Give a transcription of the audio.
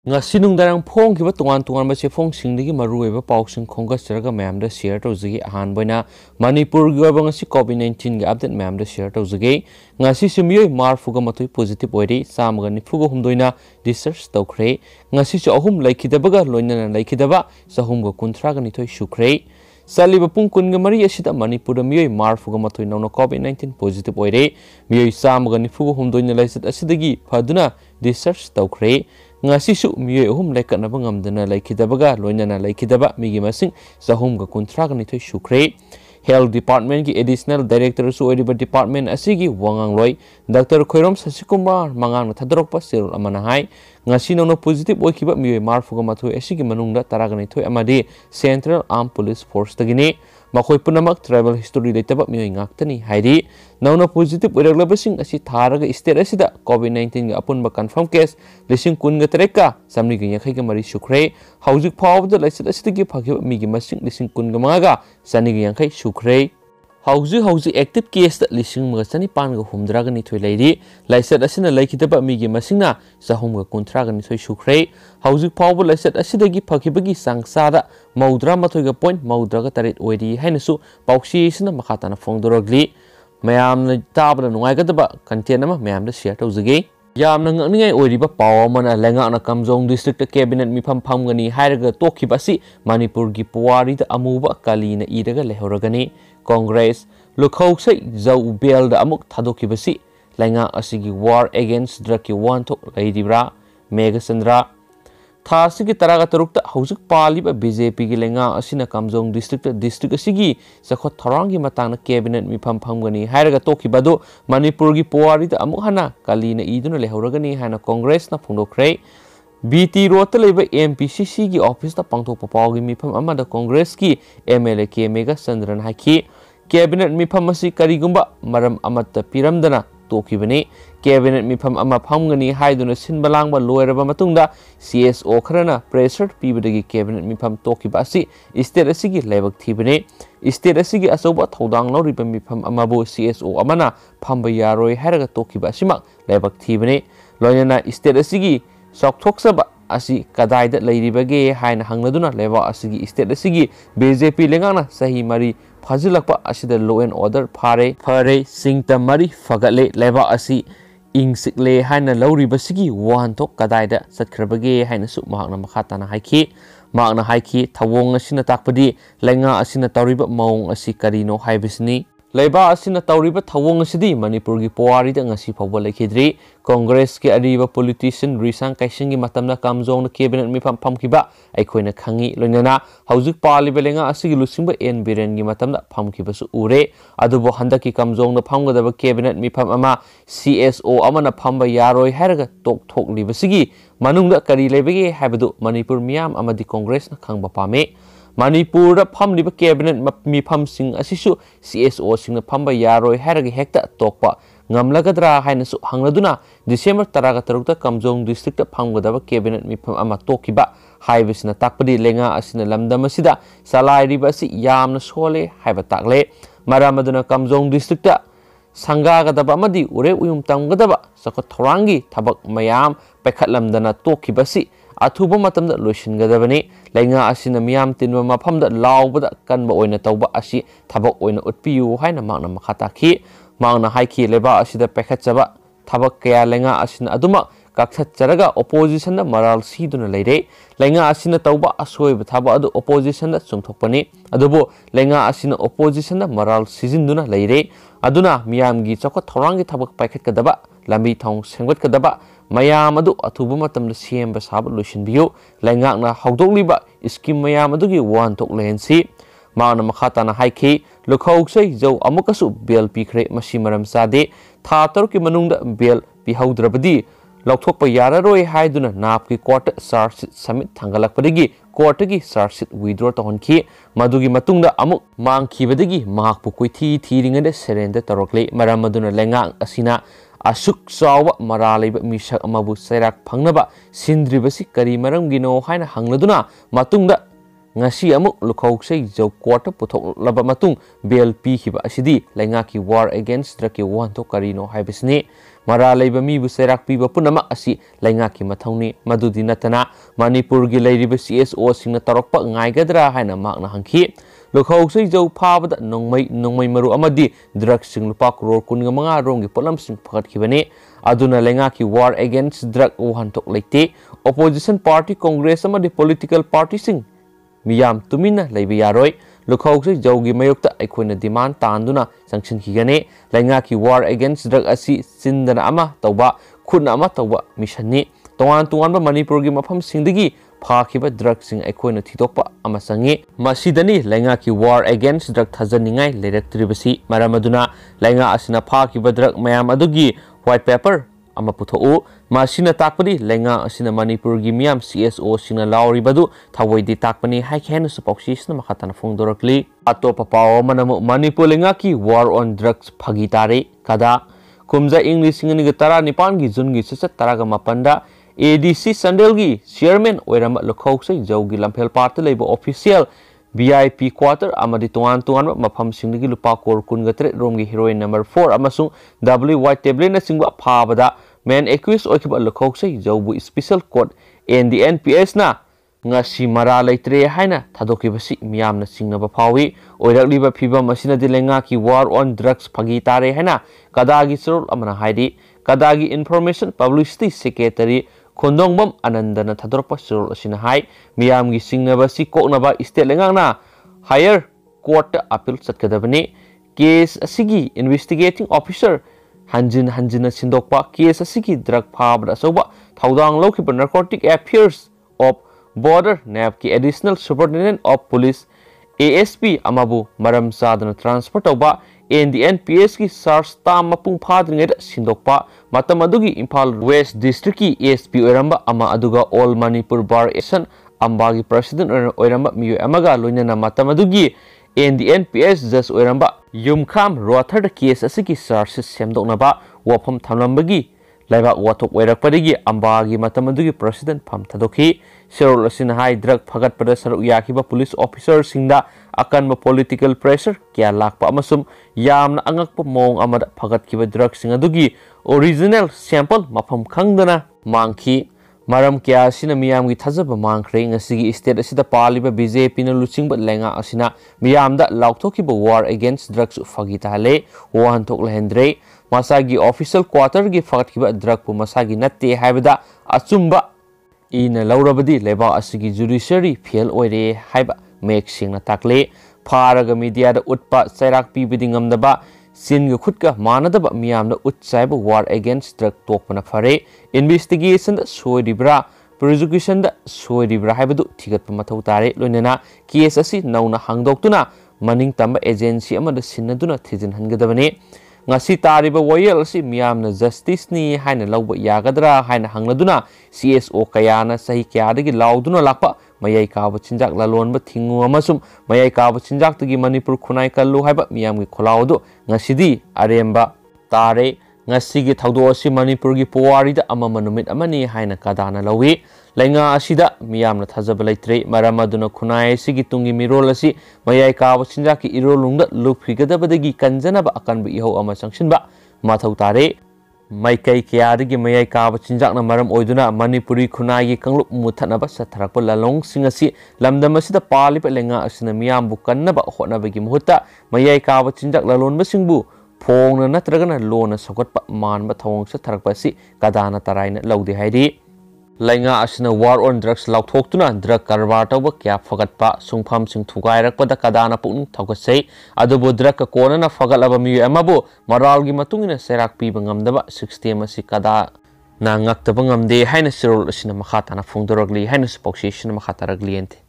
ngasi nungdarang phong kiba tungan ba chefong singdigi maruweba pausing khongasraga mayamda share tawjigi ahan boina Manipur gi oba ngasi COVID-19 gi update mayamda share tawjigi ngasi simiyoi marfuga matui positive oiri samaga nifuga humdoina research tawkhre ngasi chu ahum laikhidabaga loinana laikhidaba sahumga kunthraga nithoi sukre Saliba pung kunga mari asida Manipur miyoi marfuga matui nauna COVID-19 positive oire miyoi samaga nifuga humdoina laisat asidagi phaduna research tawkhre ngasisu miyoi ahum laikanaba ngamdana laikhidabaga loinana laikhidaba migi masing sahumga kunthraga nithoi sukre Health Department ki Additional Director su oiriba Department asigi wangang loi Dr. Khoirom Sasikumar mangang na thadorokpa sirul amana hai ngasi nauna positive oikiba miyoi marfuga mathoi asigi manungda taraga nithoi amadi Central Armed Police Force tagini makhoi punamak travel history leitaba miyoi ngaktani hairi nauna positive oiraglabasing asi tharaga state asida COVID-19 ga apunba confirm case lising kunga tereka samni ga yakhai ga mari sukre haujik phawda laisat asidagi phakhiba migi masing lising kunga mangaga sani ga yakhai sukre hauji active case da lising mga sani pan ga humdraga ni thoi lairi laisat asina laikhidaba migi masingna sahum ga kunthraga ni thoi sukre hauji phawba laisat asidagi phakibagi sangsada maudra mathoi ga point maudra ga taret oiri hainasu pauksi sina makhatana phongdorogli mayamna tabla nungaigadaba content ama mayamda share tawjage yamna ngakningai oiriba paw amana lengakna kamjong district cabinet mifam phamgani hairaga tokhiba si Manipur gi puwari da amuba kalina iraga lehoragani Congress Lukhosei Zoa da amuk Thadokhiba si lenga asigi war against drug ki wantok laidibra Megasandra Thasigi taraga tarukta haujik paliba BJP gi lenga asina kamjong district asigi sakhot thorangi matangna cabinet mifam phamgani hairaga tokhiba do Manipur gi puwari da amuk hana kalina iduna lehoragani hana Congress na phungdokre BT Road leba MPCC gi office ta pangthokpa pawgi mifam amada Congress ki MLA ke Megasandra haki cabinet mifam asi karigumba maram amatta piramdana tokibani cabinet mifam ama phamgani haiduna sinbalangba loiraba matungda CSO kharana pressure pibadagi cabinet mifam tokiba asi state asigi laibak thibani state asigi asoba thodang loriba mifam amabu CSO amana phamba yaroi haraga tokiba asimak laibak thibani loinana state asigi sokthokсaba asi kadaida leiribage haina hangladuna leba asigi state asigi BJP lengana sahi mari phajilakpa asida law and order phare singta mari fagale leba asi ingsikle haina lauribasigi wantok kadaida satkrabage haina su mahakna makhatana haiki thawong asina takpadi lenga asina tawriba maung asi karino haibisni Laiba asina tawriba thawong asidi Manipur gi puwari da ngasi phawba laikhidri Congress ki ariba politician risang kaising gi matamna kamjong na cabinet mifam phamkiba aikhoina khangi loinana haujik paliba lenga asigi lusingba en biren gi matamna phamkiba su ure adubo handaki kamjong na phamgadaba cabinet mifam ama CSO amana phamba yaroi haraga tok libasigi manungda kari lebege habadu Manipur miyam amadi Congress na khangba pame Manipur da phamliba cabinet mifam sing asisu CSO sing na phamba yaroi haraga hekta tokpa ngamlagadra hainasu hangladuna December 13 kamjong district da phamgadaba cabinet mifam ama tokiba haibisina takpadi lenga asina lamdam asida salairiba si yamna sole haiba takle maramaduna kamjong district da sangagadaba amadi ure uyum tamgadaba sakot thorangi thabak mayam paikhatlamdana tokiba si athuba matamda loishingadabani lenga asina miyam tinba mafamda laubada kanba oina tawba asi thabak oina utpiyu haina makna makhataki makna haiki leba asida paikhatchaba thabak kaya lenga asina aduma kakthacharaga opposition da maral siduna leire lenga asina tawba asoiba thaba adu opposition da chumthokpani adubo lenga asina opposition da maral sizinduna leire aduna miyamgi chakot thorangi thabak paikhatkadaba lambi thong sengwatkadaba mayam adu athuba matamda semba sab loishinbiyu lengakna haudokliba scheme mayam adugi wantok lehensi maana makhatana haiki Lukhosei Zoa amukasu bel pikre masimaram sade tha taruki manungda bel pihaudrabadi lauthokpa yararoi haiduna napki court charge sheet submit thangalakpadagi court gi charge sheet withdraw tahonki madugi matungda amuk mangkhibadagi mahakpu koithi thiringade surrender tarokle maram aduna lengang asina asuk sawa maralaiba misak amabu sairak phangnaba sindribasi kari maramgino haina hangladuna matungda ngasi amuk Lukhosei Zoa court puthok matung bel pikhiba asidi lengaki war against drug ki wanto karino haibisni mara leiba mibu serak piba punama asi laingaki mathongni madudi natana Manipur gi leiriba CSO singna tarokpa ngaigadra haina makna hangki Lukhosei Zoa phabada nongmai maru amadi drugs sing lupa crore kunga manga rongi polam sing Phakhibani aduna laingaki war against drug uhantok leite opposition party congress amadi political party sing miyam tumina leiba yaroi Lukhosei Zoa gi mayokta aikoina demand tanduna sanction higane laingaki war against drug asi sindana ama tawba khuna ama tawba mission ni tongan Manipur gi mafam singdagi Phakhiba drugs sing aikoina thidokpa ama sangi masidani laingaki war against drug thajaningai leiraktribasi maramaduna lainga asina Phakhiba drug mayam adugi white paper ama puthou masina takpadi lainga asina Manipur gi miyam CSO sina lauri badu thawoidi takpani haikhen supauksisna makhatana phongdorakli atopa pawo manamu Manipur laingaki war on drugs phagitare kada kumza english singani ga tara nipan gi jun gi sasa taraga mapanda ADC Sandelgi Chairman Oirama Lukhosei Zoa gi Lamphel Part Labor Official VIP Quarter amadi tuan mafam singdagi lupa kor kun gatre rom gi heroine number 4 amasung WY Table na singba phabada main accused oikiba Lukhosei Zoa bu special court NDNPS na ngasi mara leitre haina Thadokhiba si miyamna singnaba phawi oirakliba phibam asina dilenga ki war on drugs phagi tare haina kadagi surul amana haidi kadagi information publicity secretary Khondongbam Anandana Thadorpa Surul asina hai miyamgi singnaba si koknaba state lengangna higher court appeal satkadabani case asigi investigating officer hanjina sindokpa case asigi drug phabra soba thaudang lokhiba narcotic affairs of border NAB ki additional superintendent of police ASP amabu maram sadana transfer tauba NDNPS ki SARS tam mapung phadringai sindokpa matam adugi Imphal West District ki ASP oiramba ama aduga All Manipur Bar Association ambagi president oiramba miyo amaga loinana matam adugi NDNPS just oiramba yumkham rothar case asiki SARS semdoknaba wafam thamlambagi Laiba watok oirakpadagi ambagi matam adugi president pham Thadokhi Serol asina hai drug phagat pada saruk yakiba police officer singda akan ma political pressure kya lakpa amasum yamna angakpa mong amada phagat kiba drug sing adugi original sample mafam khangdana mangki maram kya asina miyamgi thajaba mangkhre ngasigi state asida paliba BJP na luchingba lenga asina miyamda laukthokhiba war against drugs phagita hale wanthok lehendre masagi official quarter gi phagatkiba drug pu masagi natte haibada achumba ina laurabadi leba asigi judiciary fail oire haiba mek singna takle pharaga media da utpa sairak pi bidingam daba singa khutka manadaba miyamna utsaiba war against drug tokpana fare investigation da soidibra prosecution da soidibra haibadu thigatpa mathau tare loinana case asi nauna hangdoktuna maning tamba agency amada sinnaduna thijin hangadabane ngasi tariba wayel si miyamna justice ni haina lawba yagadra haina hangladuna CSO kayana sahi kyadagi lauduna lakpa mayai kaaba chinjak lalonba thingu amasum mayai kaaba chinjak tagi Manipur khunai kallu haiba miyamgi kholaudu ngasidi aremba tare ngasigi thaudo asi Manipur gi puwari da amama numit amani haina kadana lawi lainga asida miyamna thajaba leitre maramaduna khunai sigi tungi mirol asi mayai kaaba chinjak ki irolungda luphigadabadagi kanjanaba akanbu iho ama sangsinba mathau tare maikai kyadagi mayai kaaba chinjakna maram oiduna Manipuri khunai gi kanglup muthanaba satharakpa lalong singasi lamdam asida palipa lenga asina miyambu kannaba hotnabagi muhutta mayai kaaba chinjak lalonba singbu phongna natragana lona sokatpa manba thawong satharakpa si kadana taraina laudi haidi lainga asina war on drugs lauthoktuna drug karbar tawba kya phagatpa sungpham sing thugairakpada kadana pung thaugasei adubu drug ka konana phagalaba mi amabu maral gi matungina serak pi bangamdaba 60 masi kada na ngakta bangamde haina sirol asina makhatana phongdoragli haina spokesation makhataragli ente